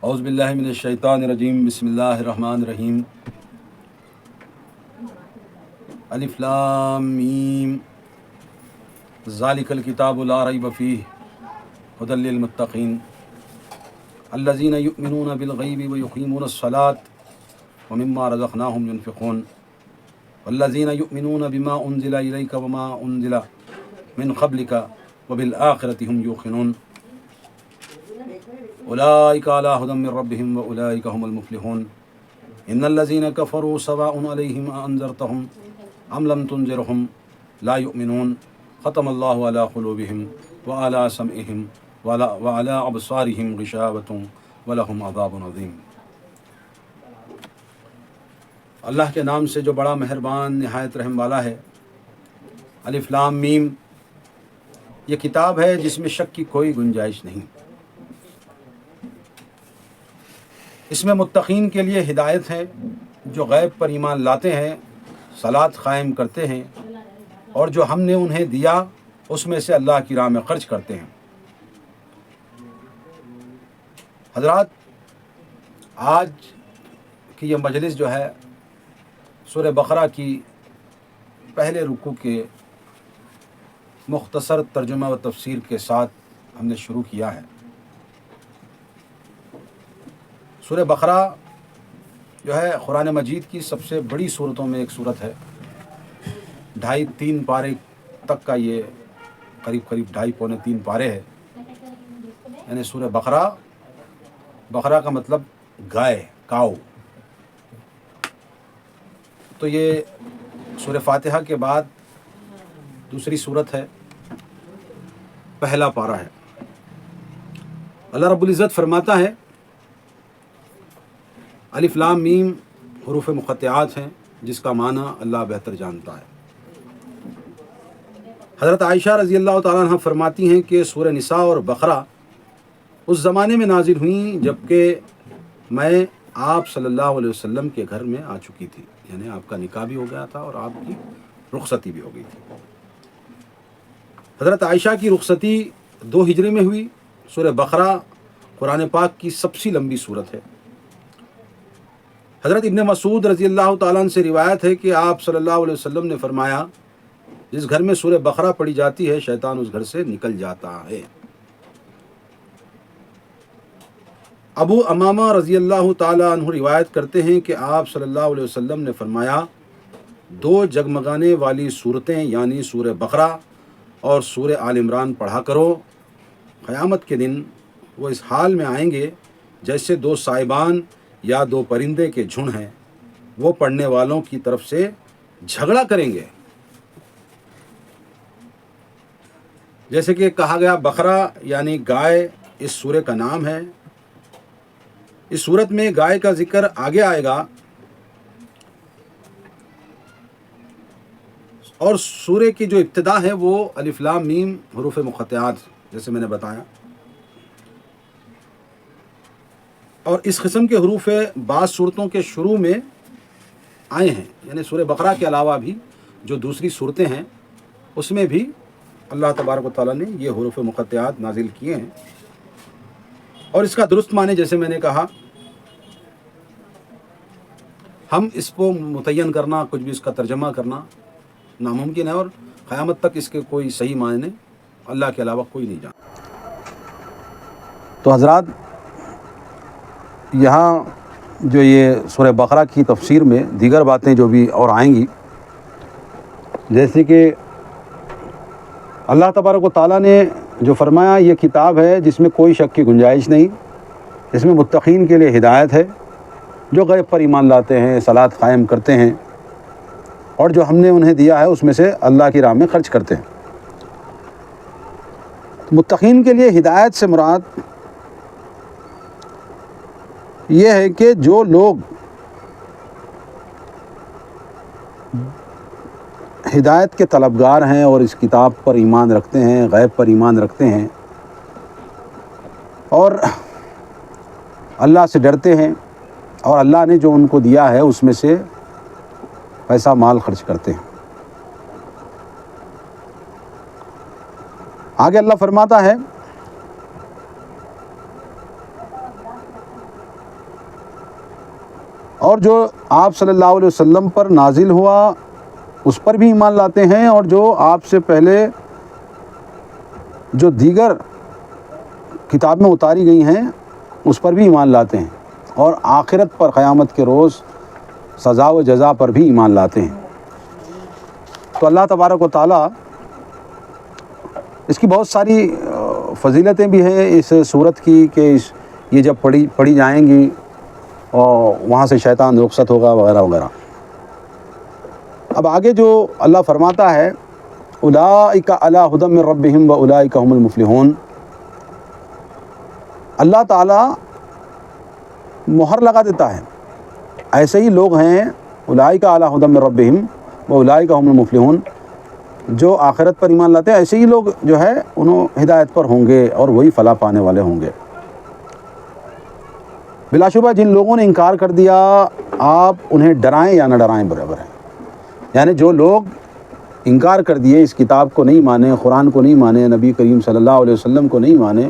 اعوذ باللہ من الشیطان الرجیم، بسم اللہ الرحمن الرحیم۔ الف لام میم، ذالک الکتاب لا ریب فیہ ھدی للمتقین الذین یؤمنون بالغیب ویقیمون الصلاۃ ومما رزقناہم ینفقون والذین یؤمنون بما انزل الیک وما انزل من قبلک وبالآخرۃ ھم یوقنون اولئک علی ھدی من ربہم واولئک ھم المفلحون ان الذین کفروا سواء علیہم اانذرتہم ام لم تنذرہم لا یؤمنون ختم اللہ علی قلوبہم وعلی سمعہم وعلی ابصارہم غشاوۃ ولہم عذاب عظیم۔ اللہ کے نام سے جو بڑا مہربان نہایت رحم والا ہے۔ الف لام میم، یہ کتاب ہے جس میں شک کی کوئی گنجائش نہیں۔ اس میں متقین کے لیے ہدایت ہے، جو غیب پر ایمان لاتے ہیں، صلاۃ قائم کرتے ہیں، اور جو ہم نے انہیں دیا اس میں سے اللہ کی راہ میں خرچ کرتے ہیں۔ حضرات، آج کی یہ مجلس جو ہے سورہ بقرہ کی پہلے رکوع کے مختصر ترجمہ و تفسیر کے ساتھ ہم نے شروع کیا ہے۔ سورہ بقرہ جو ہے قرآن مجید کی سب سے بڑی سورتوں میں ایک سورت ہے۔ 2.5-3 پارے تک کا یہ قریب 2.5-3 پارے ہے۔ یعنی سورہ بقرہ کا مطلب گائے، کاؤ۔ تو یہ سورہ فاتحہ کے بعد دوسری سورت ہے، پہلا پارہ ہے۔ اللہ رب العزت فرماتا ہے الف لام میم حروف مقطعات ہیں، جس کا معنی اللہ بہتر جانتا ہے۔ حضرت عائشہ رضی اللہ تعالیٰ عنہ فرماتی ہیں کہ سورہ نساء اور بقرہ اس زمانے میں نازل ہوئیں جبکہ میں آپ صلی اللہ علیہ وسلم کے گھر میں آ چکی تھی، یعنی آپ کا نکاح بھی ہو گیا تھا اور آپ کی رخصتی بھی ہو گئی تھی۔ حضرت عائشہ کی رخصتی 2 ہجری میں ہوئی۔ سورہ بقرہ قرآن پاک کی سب سے لمبی سورت ہے۔ حضرت ابن مسعود رضی اللہ تعالیٰ عنہ سے روایت ہے کہ آپ صلی اللہ علیہ وسلم نے فرمایا، جس گھر میں سورہ بقرہ پڑھی جاتی ہے شیطان اس گھر سے نکل جاتا ہے۔ ابو امامہ رضی اللہ تعالیٰ عنہ روایت کرتے ہیں کہ آپ صلی اللہ علیہ وسلم نے فرمایا، 2 جگمگانے والی صورتیں یعنی سورہ بقرہ اور سورہ آل عمران پڑھا کرو، قیامت کے دن وہ اس حال میں آئیں گے جیسے 2 سائبان یا 2 پرندے کے جھنڈ ہیں، وہ پڑھنے والوں کی طرف سے جھگڑا کریں گے۔ جیسے کہ کہا گیا بقرہ یعنی گائے اس سورہ کا نام ہے۔ اس سورت میں گائے کا ذکر آگے آئے گا، اور سورہ کی جو ابتدا ہے وہ الف لام میم حروف مقطعات جیسے میں نے بتایا، اور اس قسم کے حروف بعض صورتوں کے شروع میں آئے ہیں۔ یعنی سورہ بقرہ کے علاوہ بھی جو دوسری صورتیں ہیں اس میں بھی اللہ تبارک و تعالیٰ نے یہ حروف مقطعات نازل کیے ہیں، اور اس کا درست معنی جیسے میں نے کہا، ہم اس کو متعین کرنا، کچھ بھی اس کا ترجمہ کرنا ناممکن ہے، اور قیامت تک اس کے کوئی صحیح معنی اللہ کے علاوہ کوئی نہیں جانتا۔ تو حضرات، یہاں جو یہ سورہ بقرہ کی تفسیر میں دیگر باتیں جو بھی اور آئیں گی، جیسے کہ اللہ تبارک و تعالیٰ نے جو فرمایا یہ کتاب ہے جس میں کوئی شک کی گنجائش نہیں، اس میں متقین کے لیے ہدایت ہے، جو غیب پر ایمان لاتے ہیں، صلاۃ قائم کرتے ہیں، اور جو ہم نے انہیں دیا ہے اس میں سے اللہ کی راہ میں خرچ کرتے ہیں۔ متقین کے لیے ہدایت سے مراد یہ ہے کہ جو لوگ ہدایت کے طلبگار ہیں اور اس کتاب پر ایمان رکھتے ہیں، غیب پر ایمان رکھتے ہیں، اور اللہ سے ڈرتے ہیں، اور اللہ نے جو ان کو دیا ہے اس میں سے پیسہ مال خرچ کرتے ہیں۔ آگے اللہ فرماتا ہے اور جو آپ صلی اللہ علیہ وسلم پر نازل ہوا اس پر بھی ایمان لاتے ہیں، اور جو آپ سے پہلے جو دیگر کتابیں اتاری گئی ہیں اس پر بھی ایمان لاتے ہیں، اور آخرت پر، قیامت کے روز سزا و جزا پر بھی ایمان لاتے ہیں۔ تو اللہ تبارک و تعالیٰ، اس کی بہت ساری فضیلتیں بھی ہیں اس صورت کی، کہ یہ جب پڑھی جائیں گی اور وہاں سے شیطان رخصت ہوگا وغیرہ وغیرہ۔ اب آگے جو اللہ فرماتا ہے، اولئک علی ھدی من ربہم واولئک ھم المفلحون، اللہ تعالیٰ مہر لگا دیتا ہے، ایسے ہی لوگ ہیں اولئک علی ھدی من ربہم واولئک ھم المفلحون، جو آخرت پر ایمان لاتے ہیں، ایسے ہی لوگ جو ہے انہوں ہدایت پر ہوں گے اور وہی فلاح پانے والے ہوں گے۔ بلا شبہ جن لوگوں نے انکار کر دیا، آپ انہیں ڈرائیں یا نہ ڈرائیں برابر ہے۔ یعنی جو لوگ انکار کر دیے، اس کتاب کو نہیں مانے، قرآن کو نہیں مانے، نبی کریم صلی اللہ علیہ وسلم کو نہیں مانے،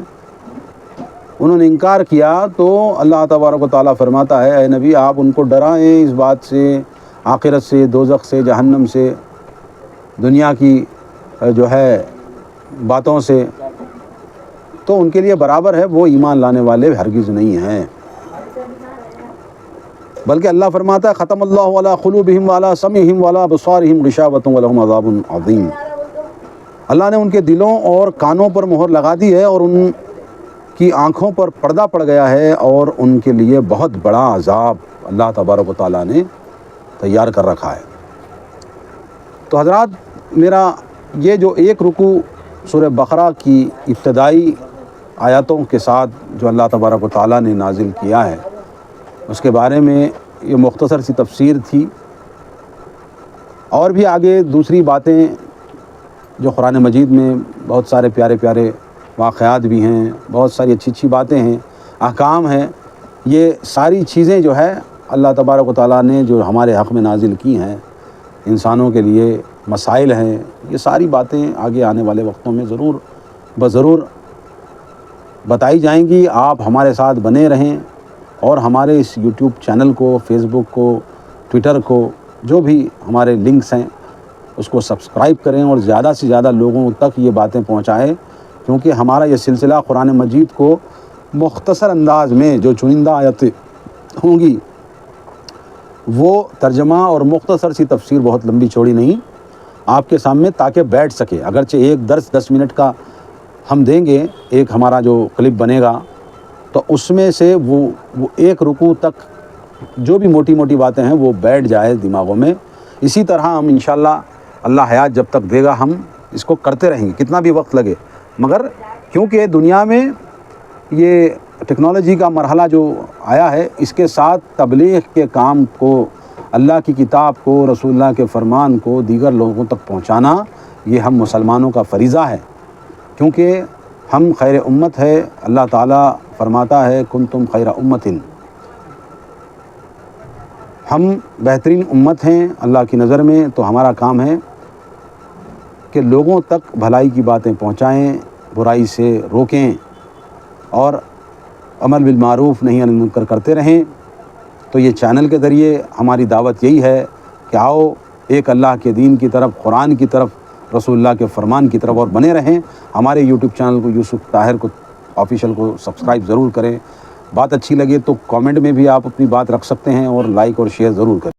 انہوں نے انکار کیا، تو اللہ تبارک و تعالیٰ فرماتا ہے، اے نبی آپ ان کو ڈرائیں اس بات سے، آخرت سے، دوزخ سے، جہنم سے، دنیا کی جو ہے باتوں سے، تو ان کے لیے برابر ہے، وہ ایمان لانے والے ہرگز نہیں ہیں۔ بلکہ اللہ فرماتا ہے، ختم اللہ علی قلوبہم وعلی سمعہم وعلی ابصارہم غشاوۃ ولہم عذاب عظیم، اللہ نے ان کے دلوں اور کانوں پر مہر لگا دی ہے، اور ان کی آنکھوں پر پردہ پڑ گیا ہے، اور ان کے لیے بہت بڑا عذاب اللہ تبارک و تعالیٰ نے تیار کر رکھا ہے۔ تو حضرات، میرا یہ جو ایک رکوع سورہ بقرہ کی ابتدائی آیاتوں کے ساتھ جو اللہ تبارک و تعالیٰ نے نازل کیا ہے، اس کے بارے میں یہ مختصر سی تفسیر تھی، اور بھی آگے دوسری باتیں جو قرآن مجید میں بہت سارے پیارے پیارے واقعات بھی ہیں، بہت ساری اچھی اچھی باتیں ہیں، احکام ہیں، یہ ساری چیزیں جو ہے اللہ تبارک و تعالیٰ نے جو ہمارے حق میں نازل کی ہیں، انسانوں کے لیے مسائل ہیں، یہ ساری باتیں آگے آنے والے وقتوں میں ضرور بتائی جائیں گی۔ آپ ہمارے ساتھ بنے رہیں، اور ہمارے اس یوٹیوب چینل کو، فیس بک کو، ٹویٹر کو، جو بھی ہمارے لنکس ہیں اس کو سبسکرائب کریں، اور زیادہ سے زیادہ لوگوں تک یہ باتیں پہنچائیں، کیونکہ ہمارا یہ سلسلہ قرآن مجید کو مختصر انداز میں جو چنندہ آیتیں ہوں گی وہ ترجمہ اور مختصر سی تفسیر، بہت لمبی چوڑی نہیں، آپ کے سامنے تاکہ بیٹھ سکے۔ اگرچہ ایک درس 10 منٹ کا ہم دیں گے، ایک ہمارا جو کلپ بنے گا، تو اس میں سے وہ ایک رکوع تک جو بھی موٹی موٹی باتیں ہیں وہ بیٹھ جائے دماغوں میں۔ اسی طرح ہم انشاءاللہ اللہ حیات جب تک دے گا ہم اس کو کرتے رہیں گے، کتنا بھی وقت لگے، مگر کیونکہ دنیا میں یہ ٹیکنالوجی کا مرحلہ جو آیا ہے، اس کے ساتھ تبلیغ کے کام کو، اللہ کی کتاب کو، رسول اللہ کے فرمان کو دیگر لوگوں تک پہنچانا، یہ ہم مسلمانوں کا فریضہ ہے، کیونکہ ہم خیر امت ہے۔ اللہ تعالیٰ فرماتا ہے، کنتم خیر امت، ہم بہترین امت ہیں اللہ کی نظر میں، تو ہمارا کام ہے کہ لوگوں تک بھلائی کی باتیں پہنچائیں، برائی سے روکیں، اور عمل بالمعروف نہی عن المنکر کرتے رہیں۔ تو یہ چینل کے ذریعے ہماری دعوت یہی ہے کہ آؤ ایک اللہ کے دین کی طرف، قرآن کی طرف، رسول اللہ کے فرمان کی طرف، اور بنے رہیں۔ ہمارے یوٹیوب چینل کو، یوسف طاہر کو آفیشیل کو سبسکرائب ضرور کریں۔ بات اچھی لگے تو کامنٹ میں بھی آپ اپنی بات رکھ سکتے ہیں، اور لائک اور شیئر ضرور کریں۔